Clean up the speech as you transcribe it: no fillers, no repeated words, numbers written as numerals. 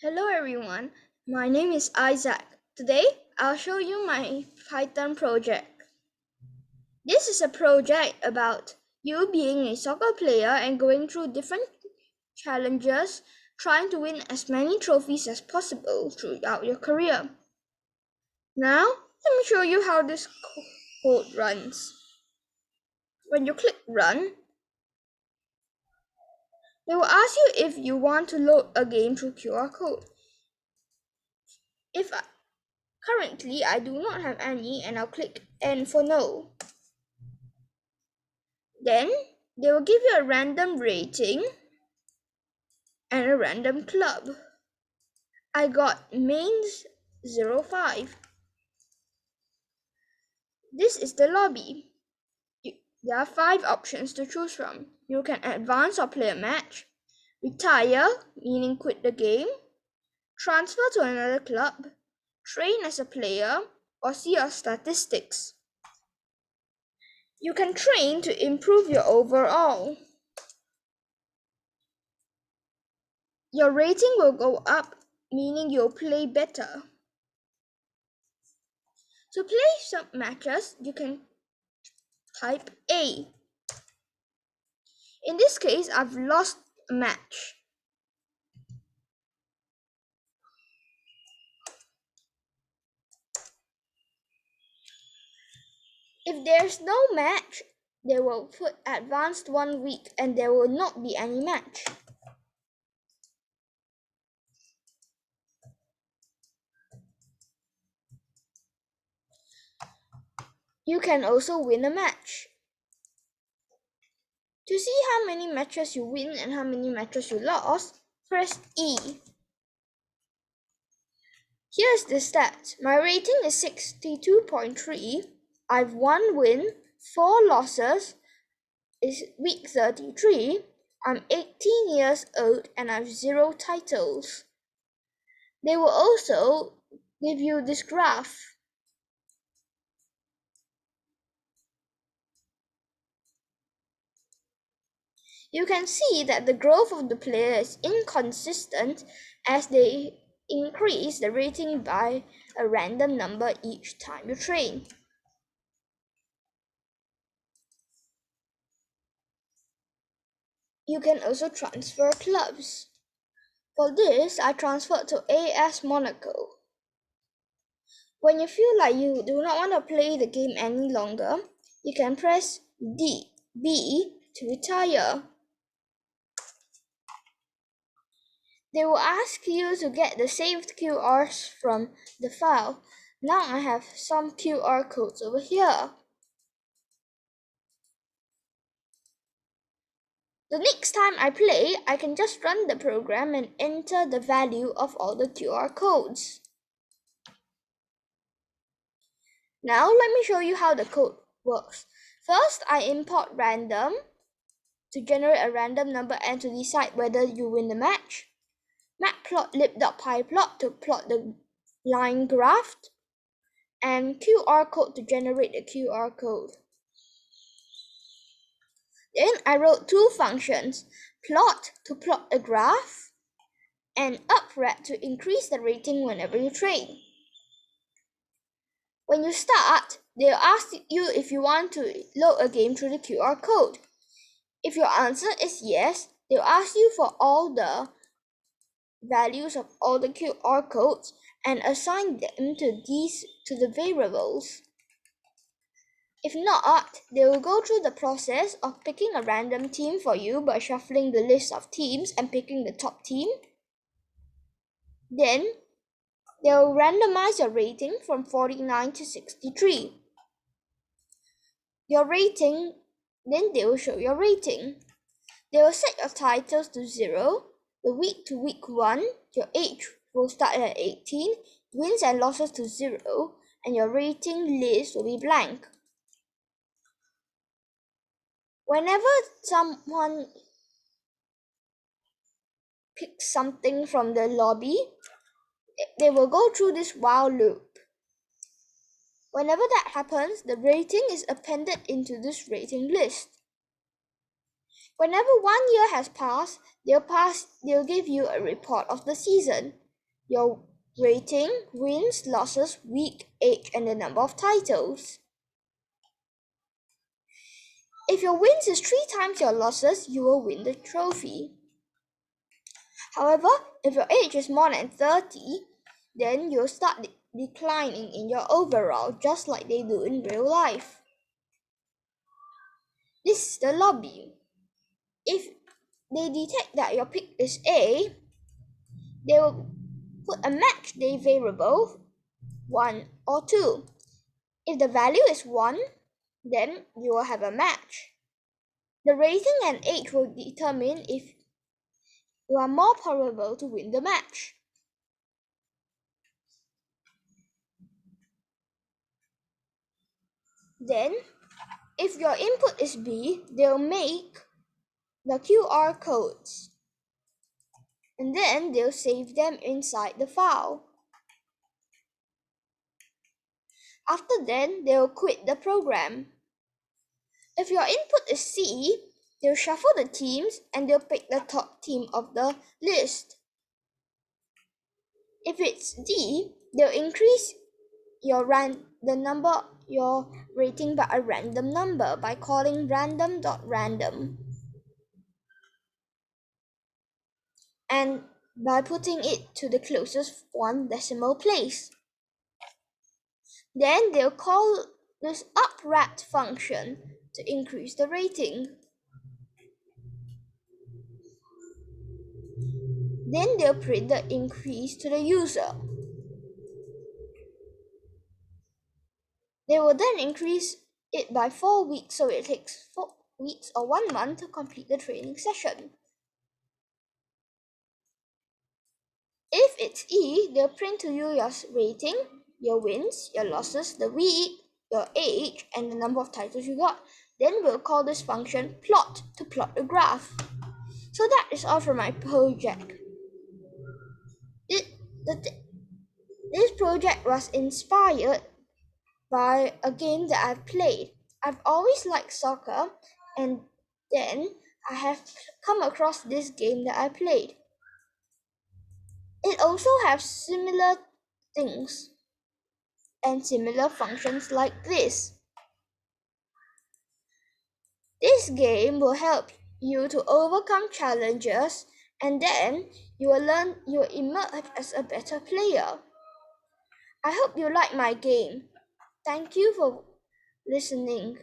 Hello everyone, my name is Isaac. Today I'll show you my Python project. This is a project about you being a soccer player and going through different challenges, trying to win as many trophies as possible throughout your career. Now, let me show you how this code runs. When you click run, they will ask you if you want to load a game through QR code. Currently, I do not have any, and I'll click N for no. Then they will give you a random rating and a random club. I got mains 05. This is the lobby. There are 5 options to choose from. You can advance or play a match, retire, meaning quit the game, transfer to another club, train as a player, or see your statistics. You can train to improve your overall. Your rating will go up, meaning you'll play better. To play some matches, you can type A. In this case, I've lost a match. If there's no match, they will put advanced 1 week and there will not be any match. You can also win a match. To see how many matches you win and how many matches you lost, press E. Here's the stats. My rating is 62.3. I've 1 win, 4 losses. It's week 33. I'm 18 years old and I've 0 titles. They will also give you this graph. You can see that the growth of the player is inconsistent as they increase the rating by a random number each time you train. You can also transfer clubs. For this, I transferred to AS Monaco. When you feel like you do not want to play the game any longer, you can press B to retire. They will ask you to get the saved QRs from the file. Now I have some QR codes over here. The next time I play, I can just run the program and enter the value of all the QR codes. Now let me show you how the code works. First, I import random to generate a random number and to decide whether you win the match. Matplotlib.pyplot to plot the line graph, and QR code to generate the QR code. Then I wrote 2 functions, plot to plot a graph, and upret to increase the rating whenever you train. When you start, they'll ask you if you want to load a game through the QR code. If your answer is yes, they'll ask you for all the values of all the QR codes and assign them to the variables. If not, they will go through the process of picking a random team for you by shuffling the list of teams and picking the top team. Then they'll randomize your rating from 49 to 63. Then they will show your rating. They will set your titles to 0, the week to week 1, your age will start at 18, wins and losses to 0, and your rating list will be blank. Whenever someone picks something from the lobby, they will go through this while loop. Whenever that happens, the rating is appended into this rating list. Whenever 1 year has passed, they'll give you a report of the season. your rating, wins, losses, week, age, and the number of titles. If your wins is 3 times your losses, you will win the trophy. However, if your age is more than 30, then you'll start declining in your overall, just like they do in real life. This is the lobby. If they detect that your pick is A, they will put a match day variable, 1 or 2. If the value is 1, then you will have a match. The rating and age will determine if you are more probable to win the match. Then, if your input is B, they'll make the QR codes, and then they'll save them inside the file. After then, they'll quit the program. If your input is C, they'll shuffle the teams and they'll pick the top team of the list. If it's D, they'll increase your rating by a random number by calling random.random and by putting it to the closest 1 decimal place. Then they'll call this uprat function to increase the rating. Then they'll print the increase to the user. They will then increase it by 4 weeks, so it takes 4 weeks or 1 month to complete the training session. If it's E, they'll print to you your rating, your wins, your losses, the week, your age, and the number of titles you got. Then we'll call this function plot to plot the graph. So that is all for my project. This project was inspired by a game that I've played. I've always liked soccer, and then I have come across this game that I played. It also has similar things and similar functions like this. This game will help you to overcome challenges, and then you will emerge as a better player. I hope you like my game. Thank you for listening.